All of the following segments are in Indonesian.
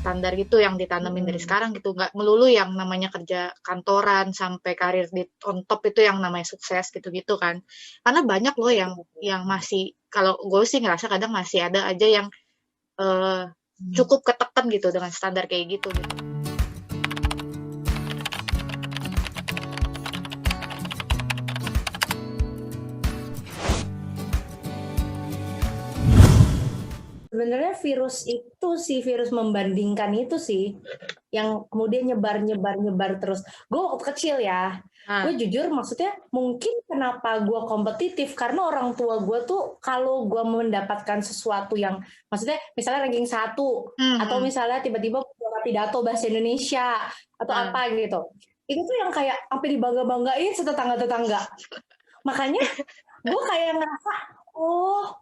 standar gitu yang ditanemin dari sekarang gitu. Nggak melulu yang namanya kerja kantoran sampai karir di on top itu yang namanya sukses gitu-gitu kan. Karena banyak loh yang masih, kalau gue sih ngerasa kadang masih ada aja yang cukup ketekan gitu dengan standar kayak gitu. Sebenarnya virus membandingkan itu sih yang kemudian nyebar terus. Gue waktu kecil ya, gue jujur maksudnya mungkin kenapa gue kompetitif karena orang tua gue tuh kalau gue mendapatkan sesuatu yang maksudnya misalnya ranking 1 atau misalnya tiba-tiba buat pidato bahasa Indonesia atau apa gitu, itu tuh yang kayak sampai dibangga-banggain setetangga-tetangga. Makanya gue kayak ngerasa, oh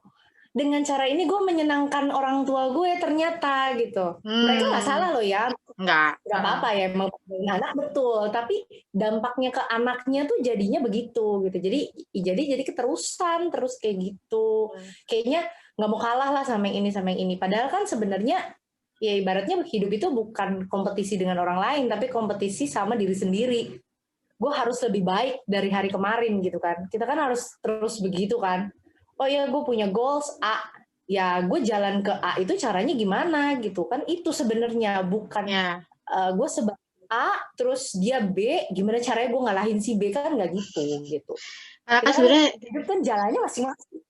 dengan cara ini gue menyenangkan orang tua gue ternyata gitu. Mereka nggak salah loh ya, nggak apa-apa ya, emang anak betul. Tapi dampaknya ke anaknya tuh jadinya begitu gitu. Jadi keterusan terus kayak gitu. Kayaknya nggak mau kalah lah sama yang ini. Padahal kan sebenarnya ya ibaratnya hidup itu bukan kompetisi dengan orang lain, tapi kompetisi sama diri sendiri. Gue harus lebih baik dari hari kemarin gitu kan. Kita kan harus terus begitu kan. Oh ya gue punya goals A, ya gue jalan ke A itu caranya gimana gitu kan, itu sebenarnya bukan gue sebagai A terus dia B, gimana caranya gue ngalahin si B, kan nggak gitu. Karena kan Kita sebenarnya hidup kan jalannya masing-masing.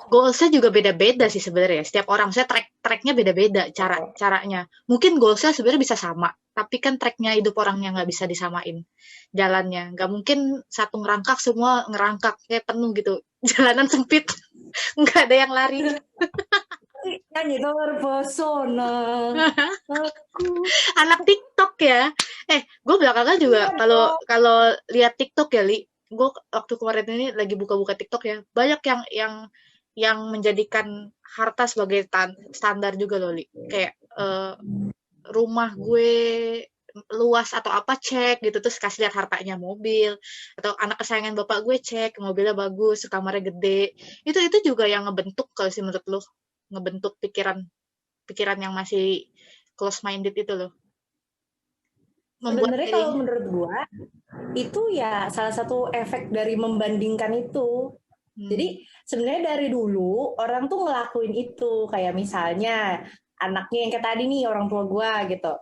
goalsnya juga beda-beda sih sebenarnya. Setiap orang, saya tracknya beda-beda caranya. Mungkin goalsnya sebenarnya bisa sama, tapi kan tracknya hidup orangnya nggak bisa disamain jalannya. Nggak mungkin satu ngerangkak semua ngerangkak kayak penuh gitu. Jalanan sempit, nggak ada yang lari. Nyanyi terpesona aku. Anak TikTok ya. Gue belakangan juga kalau lihat TikTok ya, Li. Gue waktu kemarin ini lagi buka-buka TikTok ya. Banyak yang menjadikan harta sebagai standar juga loh, Li. Kayak rumah gue luas atau apa cek gitu, terus kasih lihat hartanya mobil, atau anak kesayangan bapak gue cek mobilnya bagus, kamarnya gede. Itu juga yang ngebentuk kalau sih menurut lo, ngebentuk pikiran yang masih close minded itu loh. Sebenarnya kalau menurut gue itu ya salah satu efek dari membandingkan itu. Jadi sebenarnya dari dulu orang tuh ngelakuin itu, kayak misalnya anaknya yang kayak tadi nih orang tua gue gitu,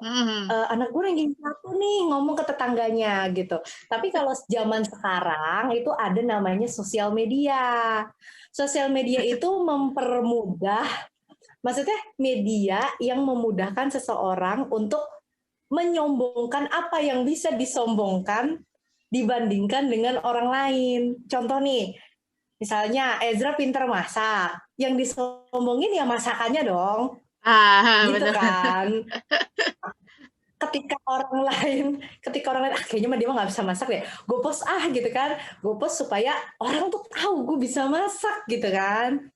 anak gue ranking 1 nih ngomong ke tetangganya gitu. Tapi kalau zaman sekarang itu ada namanya sosial media. Sosial media itu mempermudah, maksudnya media yang memudahkan seseorang untuk menyombongkan apa yang bisa disombongkan dibandingkan dengan orang lain. Contoh nih, misalnya Ezra pinter masak, yang disombongin ya masakannya dong. Gitu bener. kan. Ketika orang lain kayaknya mah dia mah nggak bisa masak deh, gue post gitu kan, gue post supaya orang tuh tahu gue bisa masak gitu kan.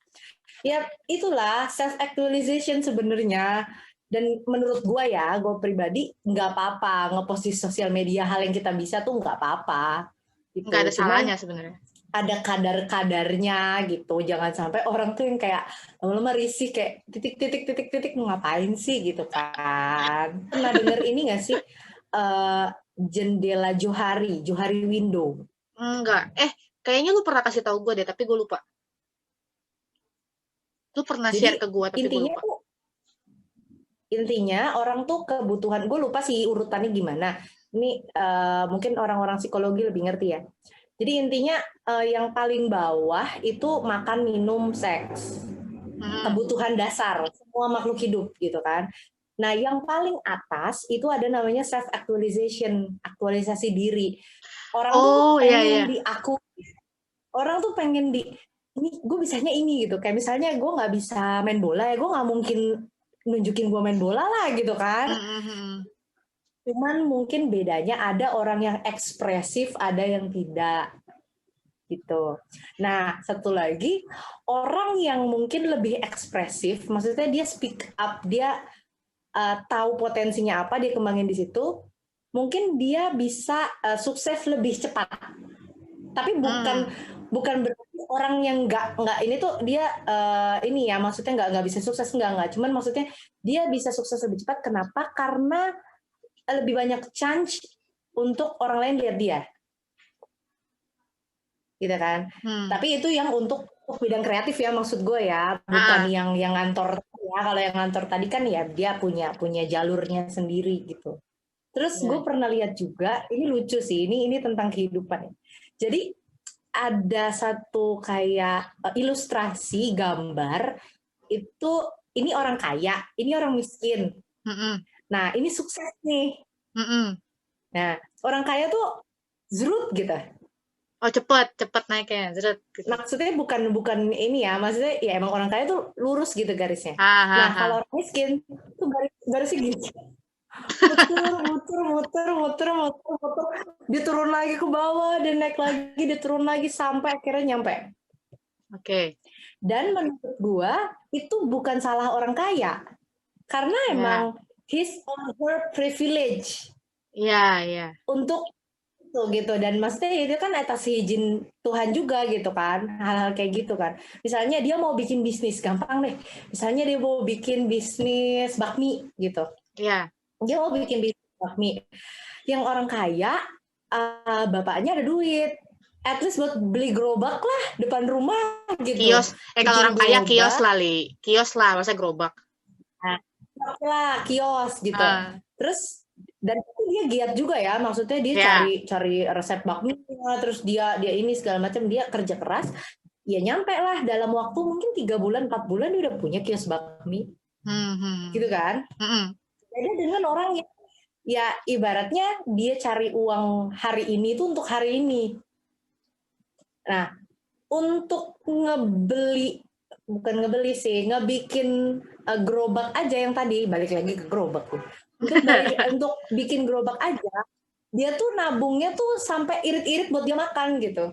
Ya itulah self actualization sebenarnya. Dan menurut gue ya, gue pribadi nggak apa-apa ngepost di sosial media hal yang kita bisa tuh nggak apa-apa gitu. Nggak ada Cuman salahnya sebenarnya. ada kadar-kadarnya gitu. Jangan sampai orang tuh yang kayak lama-lama risih kayak titik ngapain sih gitu kan. Pernah denger ini nggak sih jendela Johari window? Enggak. Kayaknya lu pernah kasih tahu gue deh, tapi gue lupa. Lu pernah Jadi share ke gue, tapi gue lupa. Intinya orang tuh kebutuhan, gue lupa sih urutannya gimana. Ini mungkin orang-orang psikologi lebih ngerti ya. Jadi intinya yang paling bawah itu makan, minum, seks. Kebutuhan dasar semua makhluk hidup gitu kan. Nah, yang paling atas itu ada namanya self actualization, aktualisasi diri. Orang tuh pengen diakui. Orang tuh pengen ini gue bisanya ini gitu. Kayak misalnya gue nggak bisa main bola ya, gue nggak mungkin nunjukin gue main bola lah gitu kan. Cuman mungkin bedanya ada orang yang ekspresif, ada yang tidak gitu. Nah, satu lagi orang yang mungkin lebih ekspresif, maksudnya dia speak up, dia tahu potensinya apa, dia kembangin di situ, mungkin dia bisa sukses lebih cepat. Tapi bukan berarti orang yang nggak ini tuh dia ini ya maksudnya nggak bisa sukses nggak, cuman maksudnya dia bisa sukses lebih cepat. Kenapa? Karena lebih banyak chance untuk orang lain lihat dia, gitu kan. Tapi itu yang untuk bidang kreatif ya, maksud gue ya, bukan yang ngantor ya. Kalau yang ngantor tadi kan ya dia punya jalurnya sendiri gitu. Terus gue pernah lihat juga, ini lucu sih, ini tentang kehidupan. Jadi ada satu kayak ilustrasi gambar itu, ini orang kaya, ini orang miskin. Nah ini sukses nih. Nah orang kaya tuh zrut gitu. Oh cepet naiknya, zrut. Gitu. Maksudnya bukan ini ya, maksudnya ya emang orang kaya tuh lurus gitu garisnya. Nah kalau orang miskin tuh garisnya gitu. muter, dia turun lagi ke bawah, dan naik lagi, dia turun lagi sampai akhirnya nyampe. Oke. Dan menurut gua itu bukan salah orang kaya, karena emang his or her privilege. Iya. Untuk itu gitu, dan maksudnya itu kan atas izin Tuhan juga gitu kan, hal-hal kayak gitu kan. Misalnya dia mau bikin bisnis, gampang deh. Misalnya dia mau bikin bisnis bakmi gitu. Iya. Dia mau bikin bisnis bakmi. Yang orang kaya, bapaknya ada duit, at least buat beli gerobak lah depan rumah gitu. Kios, kalau orang kaya kios lah, Li. Kios lah, masa gerobak. Nah, kios gitu. Terus dan dia giat juga ya, maksudnya dia cari resep bakminya, terus dia ini segala macam, dia kerja keras. Ya nyampe lah dalam waktu mungkin 3 bulan 4 bulan dia udah punya kios bakmi. Gitu kan? Beda dengan orang yang ya ibaratnya dia cari uang hari ini tuh untuk hari ini. Nah, untuk ngebikin gerobak aja yang tadi, balik lagi ke gerobak tuh. Untuk bikin gerobak aja, dia tuh nabungnya tuh sampai irit-irit buat dia makan gitu.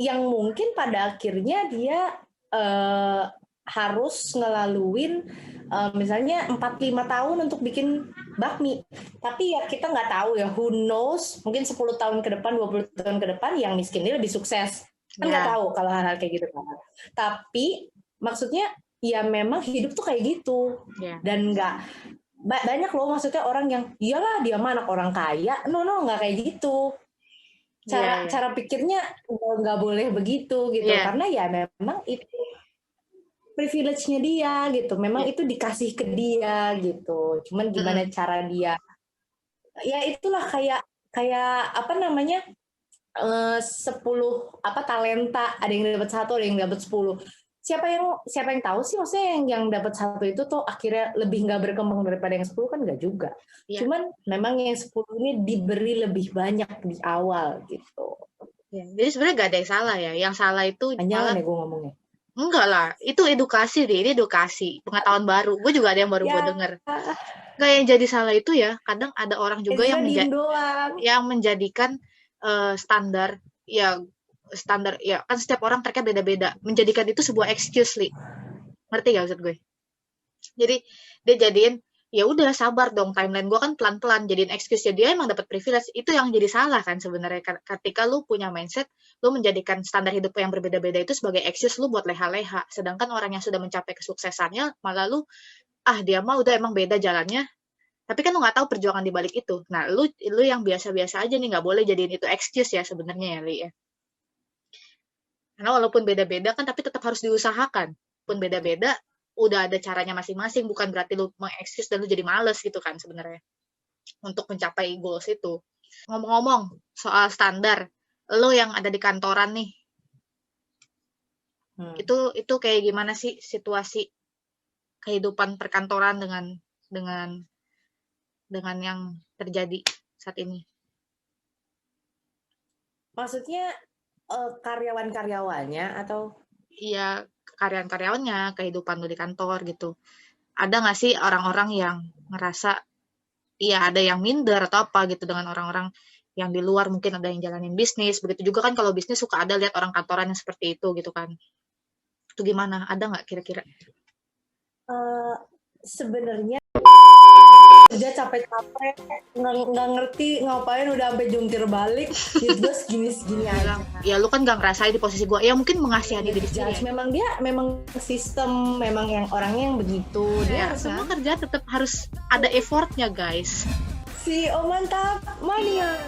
Yang mungkin pada akhirnya dia harus ngelaluin misalnya 4-5 tahun untuk bikin bakmi. Tapi ya kita nggak tahu ya, who knows, mungkin 10 tahun ke depan, 20 tahun ke depan yang miskin ini lebih sukses. Kan nggak tahu kalau hal-hal kayak gitu kan. Tapi maksudnya ya memang hidup tuh kayak gitu. Dan nggak banyak loh maksudnya orang yang iyalah dia mah anak orang kaya. No, nggak kayak gitu. Cara pikirnya nggak boleh begitu gitu, karena ya memang itu privilege-nya dia gitu, memang itu dikasih ke dia gitu. Cuman gimana cara dia, ya itulah kayak apa namanya, 10 talenta, ada yang dapat 1, ada yang dapat 10. Siapa yang tahu sih, maksudnya yang dapat 1 itu tuh akhirnya lebih nggak berkembang daripada yang 10 kan, nggak juga. Cuman memang yang 10 ini diberi lebih banyak di awal gitu. Jadi sebenarnya nggak ada yang salah ya. Yang salah itu jangan ya gue ngomongnya. Enggak lah, itu edukasi deh, ini edukasi, pengetahuan baru. Gue juga ada yang baru gue denger. Nggak, yang jadi salah itu ya, kadang ada orang juga yang menjadikan standar ya kan setiap orang tracknya beda-beda, menjadikan itu sebuah excuse, Li. Ngerti gak maksud gue? Jadi dia jadiin, ya udah sabar dong, timeline gue kan pelan-pelan, jadiin excuse ya, dia emang dapat privilege. Itu yang jadi salah kan sebenarnya, ketika lu punya mindset lu menjadikan standar hidup yang berbeda-beda itu sebagai excuse lu buat leha-leha, sedangkan orang yang sudah mencapai kesuksesannya malah lu dia mah udah emang beda jalannya, tapi kan lu nggak tahu perjuangan di balik itu. Nah lu yang biasa-biasa aja nih, nggak boleh jadiin itu excuse ya sebenarnya ya, Li ya. Karena walaupun beda-beda kan, tapi tetap harus diusahakan. Pun beda-beda, udah ada caranya masing-masing, bukan berarti lu mengexcuse dan lu jadi males gitu kan sebenarnya untuk mencapai goals itu. Ngomong-ngomong soal standar, lo yang ada di kantoran nih, itu kayak gimana sih situasi kehidupan perkantoran dengan yang terjadi saat ini? Maksudnya karyawan-karyawannya atau? Iya, karyawan-karyawannya, kehidupan lo di kantor gitu. Ada nggak sih orang-orang yang ngerasa, iya ada yang minder atau apa gitu dengan orang-orang yang di luar, mungkin ada yang jalanin bisnis, begitu juga kan kalau bisnis suka ada lihat orang kantoran yang seperti itu gitu kan. Itu gimana? Ada nggak kira-kira? Sebenarnya kerja capek-capek nggak ngerti ngapain udah sampai jungkir balik duit gue segini aja. Ya lu kan nggak ngerasain di posisi gue, ya mungkin mengasihani diri sendiri. Memang sistem, memang yang orangnya yang begitu. Dia semua kerja tetap harus ada effortnya guys. Oh mantap, mania.